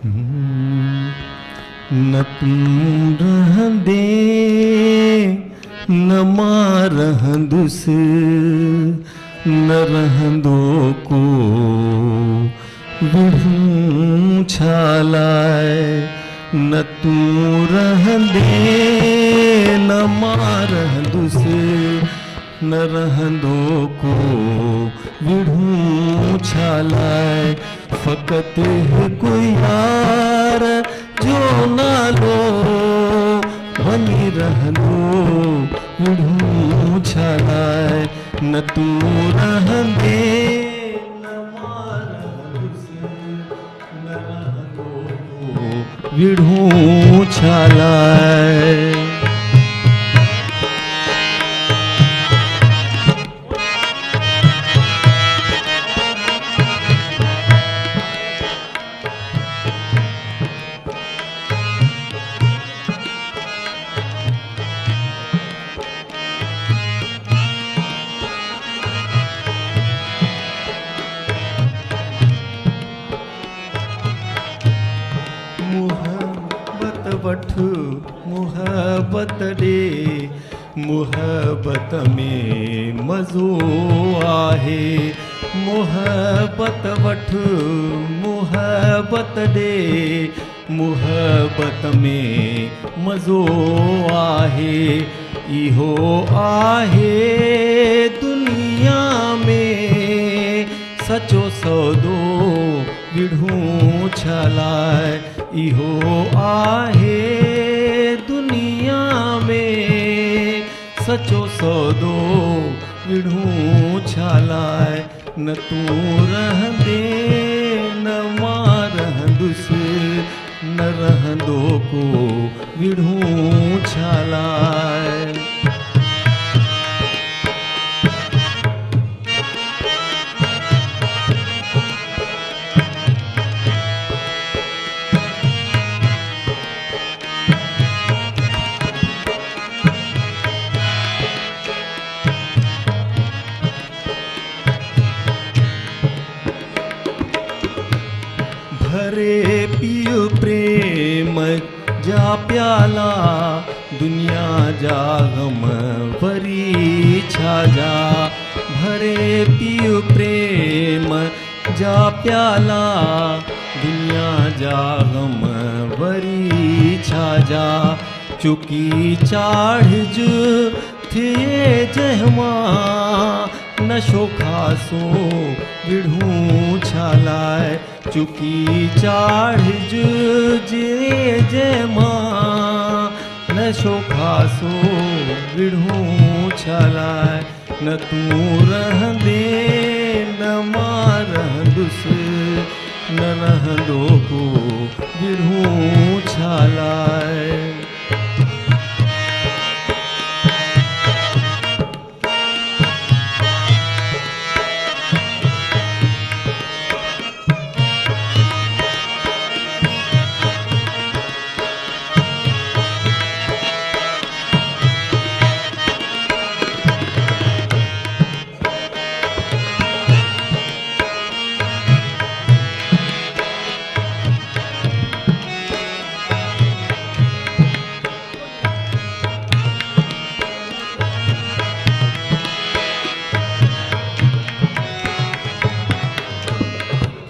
न तुम रहंदे न मां रहंदुस न रहंदो को विढ़ूं छालाए। न तू रहंदे न मां रहंदुस न रहंदो को विढ़ूं छालाए। फ़क़त हिकु यार जो नालो वञी रहंदो विढ़ूं छालाए। न तू रहंदे न मां रहंदुस न रहंदो को विढ़ूं छालाए। मुहब्बत वठ मुहब्बत ॾे मुहब्बत में मज़ो आहे। मुहब्बत वठ मुहब्बत ॾे मुहब्बत में मज़ो आहे। इहो आहे दुनिया में सचो सौदो विढ़ूं छालाए। इहो आहे दुनिया में सचो सौदो विढ़ूं छालाए। न तू रहंदे न मां रहंदुस न रहंदो को विढ़ूं छालाए। भरे पियो प्रेम जा प्याला दुनिया जा गम वरी छाजा। भरे पियो प्रेम जा प्याला दुनिया जा गम वरी छाजा। चुकी चाढ़ज थिए जहमा नशो खासो विढ़ूं छालाए। चुकी चाढ़ज जे जमा नशो खासो विढ़ूं छालाए। न तू रहंदे न मां रहंदुस न रहंदो को विढ़ूं छालाए।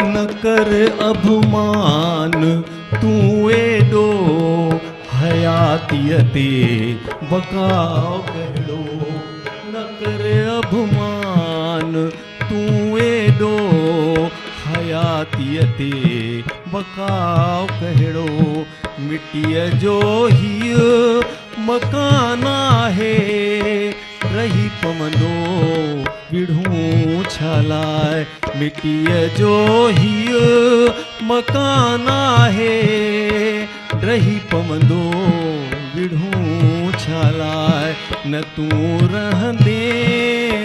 न कर अभिमान तू एॾो हयातीअ ते बकाव कहिड़ो। न कर अभिमान तू एॾो हयातीअ ते बकाव कहिड़ो। मिटीअ जो हीअ मकान आहे रही पवंदो विढ़ूं छालाए। मिटीअ जो हीअ मकान आहे रही पवंदो विढ़ूं छालाए। न तू रहंदे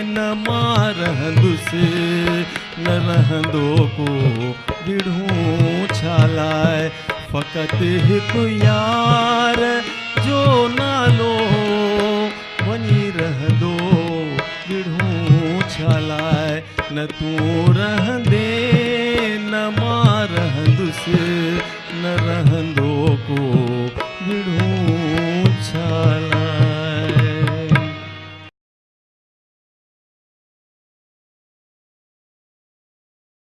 न मां रहंदुस न रहंदो को विढ़ूं छालाए। फ़क़त हिकु यार जो नालो वञी रहंदो विढ़ूं छालाए। न तू रहंदे न मां रहंदुस न को विढ़ो